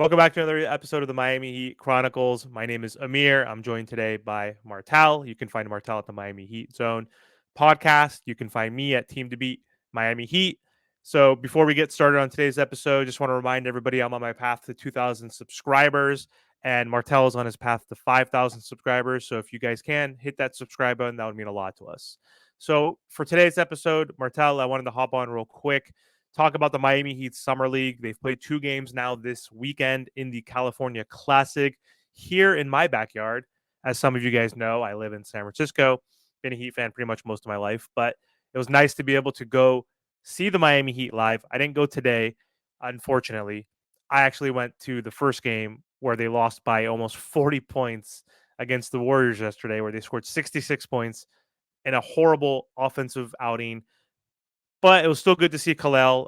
Welcome back to another episode of the Miami Heat Chronicles. My name is Amir. I'm joined today by Martel. You can find Martel at the Miami Heat Zone podcast. You can find me at Team to Beat Miami Heat. So before we get started on today's episode, just want to remind everybody I'm on my path to 2,000 subscribers, and Martel is on his path to 5,000 subscribers. So if you guys can hit that subscribe button, that would mean a lot to us. So for today's episode, Martel, I wanted to hop on real quick, talk about the Miami Heat Summer League. They've played 2 games now this weekend in the California Classic here in my backyard. As some of you guys know, I live in San Francisco. Been a Heat fan pretty much most of my life, but it was nice to be able to go see the Miami Heat live. I didn't go today, unfortunately. I actually went to the first game where they lost by almost 40 points against the Warriors yesterday, where they scored 66 points in a horrible offensive outing. But it was still good to see Kel'el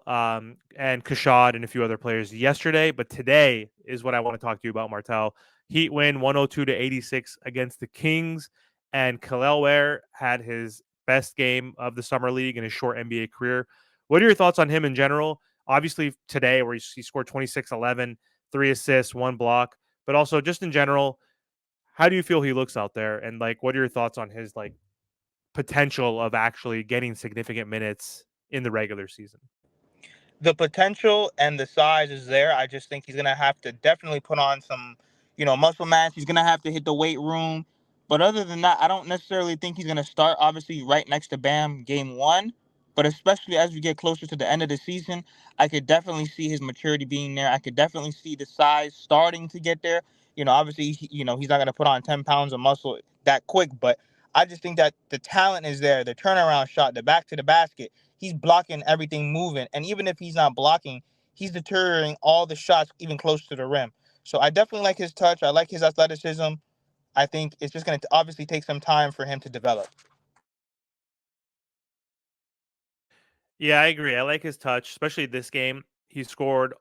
and Kashad and a few other players yesterday. But today is what I want to talk to you about, Martel. Heat win 102-86 against the Kings. And Kel'el Ware had his best game of the Summer League in his short NBA career. What are your thoughts on him in general? Obviously, today, where he scored 26-11, 3 assists, 1 block. But also, just in general, how do you feel he looks out there? And, what are your thoughts on his, potential of actually getting significant minutes in the regular season? The potential and the size is there. I just think he's gonna have to definitely put on some, muscle mass. He's gonna have to hit the weight room. But other than that, I don't necessarily think he's gonna start obviously right next to Bam game one. But especially as we get closer to the end of the season, I could definitely see his maturity being there. I could definitely see the size starting to get there. Obviously, he's not gonna put on 10 pounds of muscle that quick, but I just think that the talent is there. The turnaround shot, the back to the basket, he's blocking everything moving. And even if he's not blocking, he's deterring all the shots even close to the rim. So I definitely like his touch. I like his athleticism. I think it's just going to obviously take some time for him to develop. Yeah, I agree. I like his touch, especially this game. He scored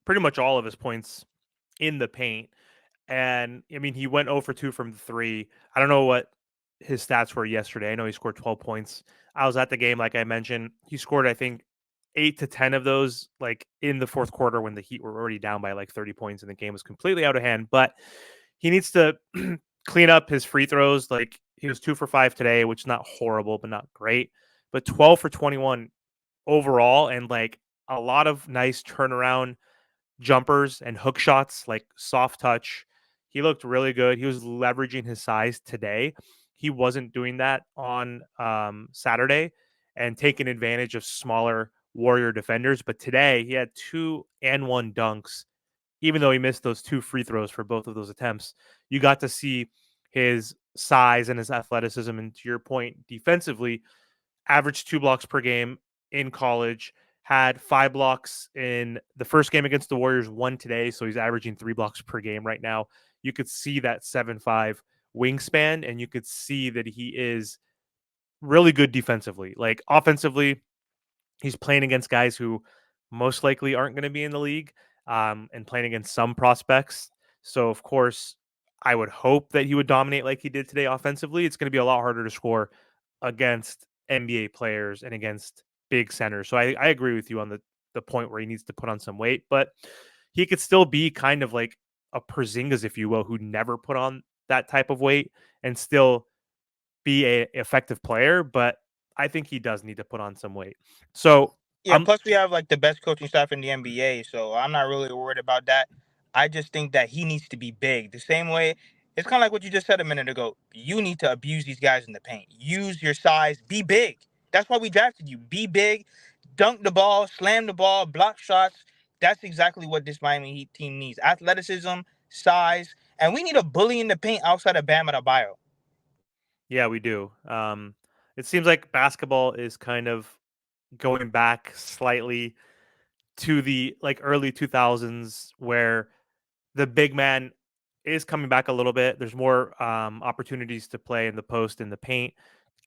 pretty much all of his points in the paint. And I mean, he went 0 for 2 from 3. I don't know what his stats were yesterday. I know he scored 12 points. I was at the game, like I mentioned. He scored, I think, 8 to 10 of those, in the fourth quarter when the Heat were already down by 30 points and the game was completely out of hand. But he needs to clean up his free throws. He was 2 for 5 today, which is not horrible, but not great. But 12 for 21 overall, and a lot of nice turnaround jumpers and hook shots, like soft touch. He looked really good. He was leveraging his size today. He wasn't doing that on Saturday and taking advantage of smaller Warrior defenders. But today he had 2 and 1 dunks, even though he missed those 2 free throws for both of those attempts. You got to see his size and his athleticism. And to your point, defensively, averaged 2 blocks per game in college, had 5 blocks in the first game against the Warriors, 1 today. So he's averaging 3 blocks per game right now. You could see that 7'5" wingspan, and you could see that he is really good defensively. Offensively, he's playing against guys who most likely aren't going to be in the league, and playing against some prospects. So, of course, I would hope that he would dominate like he did today offensively. It's going to be a lot harder to score against NBA players and against big centers. So I agree with you on the point where he needs to put on some weight, but he could still be kind of like a Porzingis, if you will, who never put on that type of weight and still be a effective player. But I think he does need to put on some weight. So Yeah, I'm plus we have like the best coaching staff in the NBA, so I'm not really worried about that. I just think that he needs to be big. The same way, it's kind of like what you just said a minute ago. You need to abuse these guys in the paint. Use your size. Be big. That's why we drafted you. Be big. Dunk the ball. Slam the ball. Block shots. That's exactly what this Miami Heat team needs. Athleticism, size, and we need a bully in the paint outside of Bam Adebayo. Yeah, we do. It seems like basketball is kind of going back slightly to the early 2000s, where the big man is coming back a little bit. There's more opportunities to play in the post, in the paint.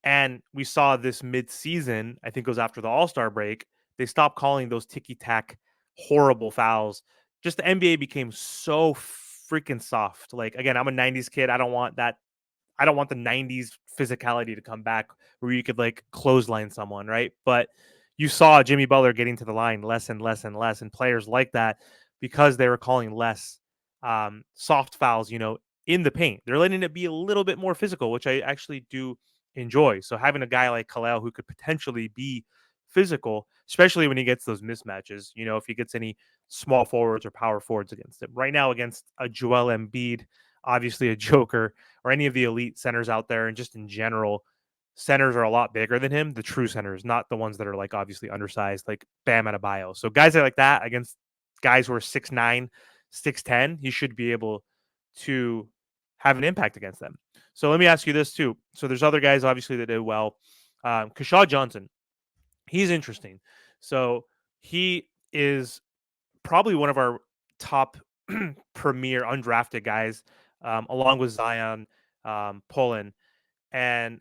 And we saw this mid-season, I think it was after the All-Star break, they stopped calling those ticky-tack horrible fouls. Just the NBA became so freaking soft. Again, I'm a 90s kid. I don't want that. I don't want the 90s physicality to come back where you could clothesline someone, right? But you saw Jimmy Butler getting to the line less and less and less, and players like that because they were calling less soft fouls, in the paint. They're letting it be a little bit more physical, which I actually do enjoy. So having a guy like Kalel who could potentially be physical, especially when he gets those mismatches, if he gets any small forwards or power forwards against him. Right now against a Joel Embiid, obviously a Joker, or any of the elite centers out there, and just in general, centers are a lot bigger than him. The true centers, not the ones that are like obviously undersized, like Bam Adebayo. So guys that are like that against guys who are 6'9", 6'10", he should be able to have an impact against them. So let me ask you this too. So there's other guys obviously that did well. Kashaw Johnson, he's interesting. So he is probably one of our top premier undrafted guys, along with Zion, Poland, and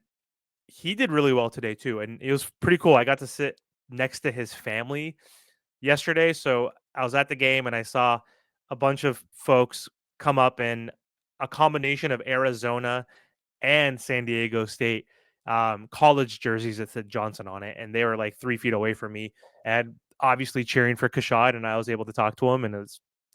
he did really well today too. And it was pretty cool. I got to sit next to his family yesterday, so I was at the game and I saw a bunch of folks come up in a combination of Arizona and San Diego State college jerseys that said Johnson on it, and they were like 3 feet away from me, and obviously cheering for Kashad. And I was able to talk to him, and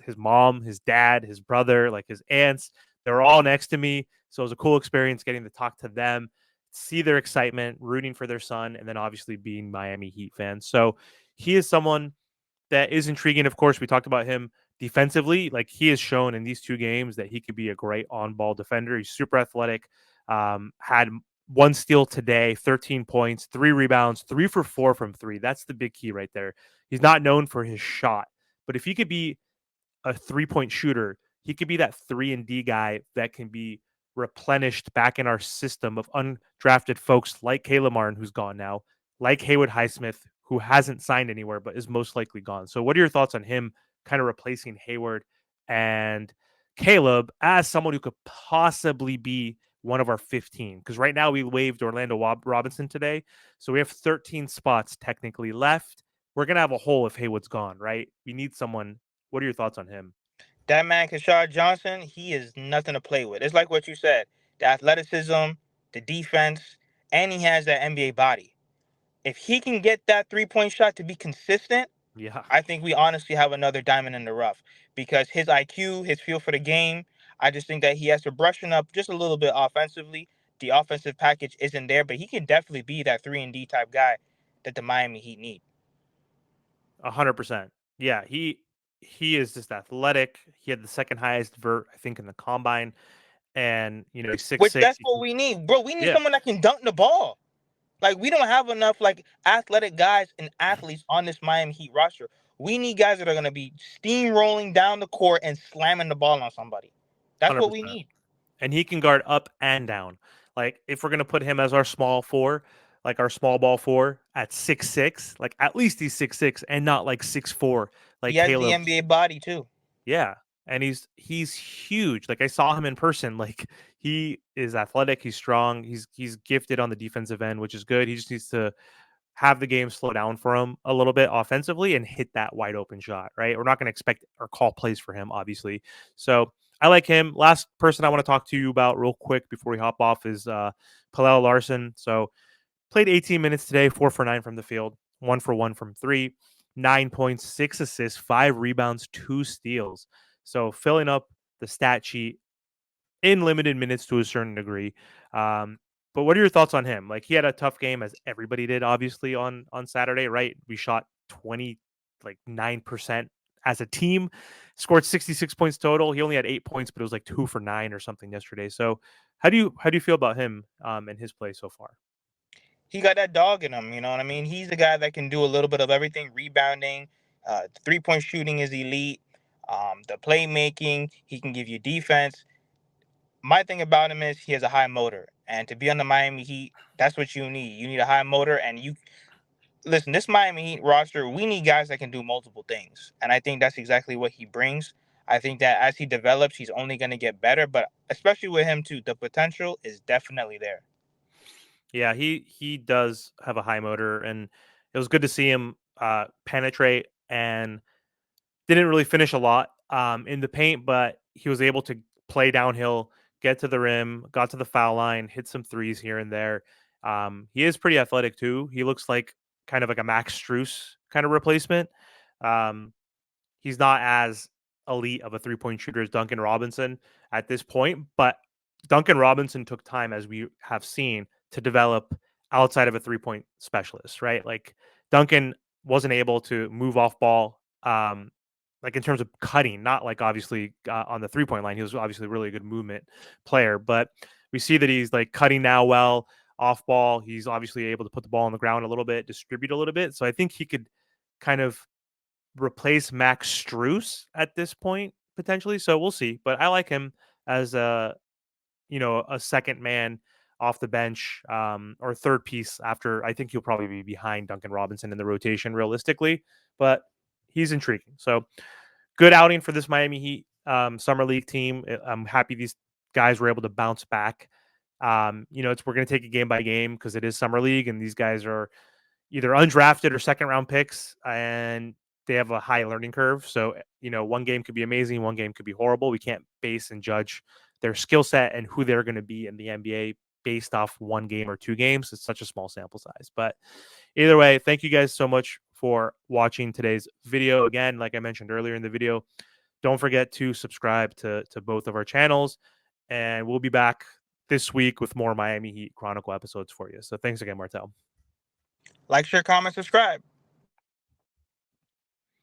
his mom, his dad, his brother, like his aunts. They were all next to me, so it was a cool experience getting to talk to them, see their excitement, rooting for their son, and then obviously being Miami Heat fans. So he is someone that is intriguing. Of course, we talked about him defensively. Like he has shown in these 2 games that he could be a great on-ball defender. He's super athletic. Had one steal today, 13 points, 3 rebounds, 3 for 4 from three. That's the big key right there. He's not known for his shot, but if he could be a 3-point shooter, he could be that 3 and D guy that can be replenished back in our system of undrafted folks like Caleb Martin, who's gone now, like Haywood Highsmith, who hasn't signed anywhere but is most likely gone. So, what are your thoughts on him kind of replacing Hayward and Caleb as someone who could possibly be one of our 15? Because right now we waived Orlando Robinson today. So we have 13 spots technically left. We're going to have a hole if Haywood's gone, right? We need someone. What are your thoughts on him? That man, Kashad Johnson, he is nothing to play with. It's like what you said, the athleticism, the defense, and he has that NBA body. If he can get that 3-point shot to be consistent, Yeah, I think we honestly have another diamond in the rough because his IQ, his feel for the game, I just think that he has to brushing up just a little bit offensively. The offensive package isn't there, but he can definitely be that 3 and D type guy that the Miami Heat need. 100%. Yeah, he is just athletic. He had the second highest vert, I think, in the combine, and he's six Which six. that's what we need, bro. We need Yeah, someone that can dunk the ball. Like we don't have enough like athletic guys and athletes on this Miami Heat roster. We need guys that are gonna be steamrolling down the court and slamming the ball on somebody. That's what we 100%. need. And he can guard up and down. Like if we're gonna put him as our small four, like our small ball four at 6'6", like at least he's 6'6" and not like 6'4", He like has the Caleb. NBA body too. Yeah, and he's huge. Like I saw him in person. Like he is athletic. He's strong. He's gifted on the defensive end, which is good. He just needs to have the game slow down for him a little bit offensively and hit that wide open shot, right? We're not going to expect or call plays for him, obviously. So I like him. Last person I want to talk to you about real quick before we hop off is Palel Larson. So played 18 minutes today, 4 for 9 from the field, 1 for 1 from three, 9 points, 6 assists, 5 rebounds, 2 steals. So filling up the stat sheet in limited minutes to a certain degree. Um, but what are your thoughts on him? Like he had a tough game as everybody did, obviously on Saturday, right? We shot 9% as a team, scored 66 points total. He only had 8 points, but it was like 2 for 9 or something yesterday. So how do you feel about him and his play so far? He got that dog in him. You know what I mean? He's the guy that can do a little bit of everything. Rebounding, 3-point shooting is elite. The playmaking, he can give you defense. My thing about him is he has a high motor, and to be on the Miami Heat, that's what you need. You need a high motor, and you listen. This Miami Heat roster, we need guys that can do multiple things, and I think that's exactly what he brings. I think that as he develops, he's only going to get better, but especially with him too, the potential is definitely there. Yeah, he does have a high motor, and it was good to see him penetrate and didn't really finish a lot in the paint, but he was able to play downhill, get to the rim, got to the foul line, hit some threes here and there. He is pretty athletic too. He looks like kind of like a Max Struess kind of replacement. Um, he's not as elite of a 3-point shooter as Duncan Robinson at this point, but Duncan Robinson took time, as we have seen, to develop outside of a 3-point specialist, right? Like Duncan wasn't able to move off ball, like in terms of cutting, not like obviously on the 3-point line. He was obviously a really good movement player, but we see that he's like cutting now well off ball. He's obviously able to put the ball on the ground a little bit, distribute a little bit. So I think he could kind of replace Max Struess at this point potentially. So we'll see. But I like him as a second man off the bench, or third piece after. I think he'll probably be behind Duncan Robinson in the rotation realistically, but he's intriguing. So good outing for this Miami Heat summer league team. I'm happy these guys were able to bounce back. We're going to take it game by game because it is summer league and these guys are either undrafted or second round picks, and they have a high learning curve. So, one game could be amazing, one game could be horrible. We can't base and judge their skill set and who they're going to be in the NBA based off one game or two games. It's such a small sample size. But either way, thank you guys so much for watching today's video. Again, like I mentioned earlier in the video, don't forget to subscribe to both of our channels, and we'll be back this week with more Miami Heat Chronicle episodes for you. So thanks again, Martel. Like, share, comment, subscribe.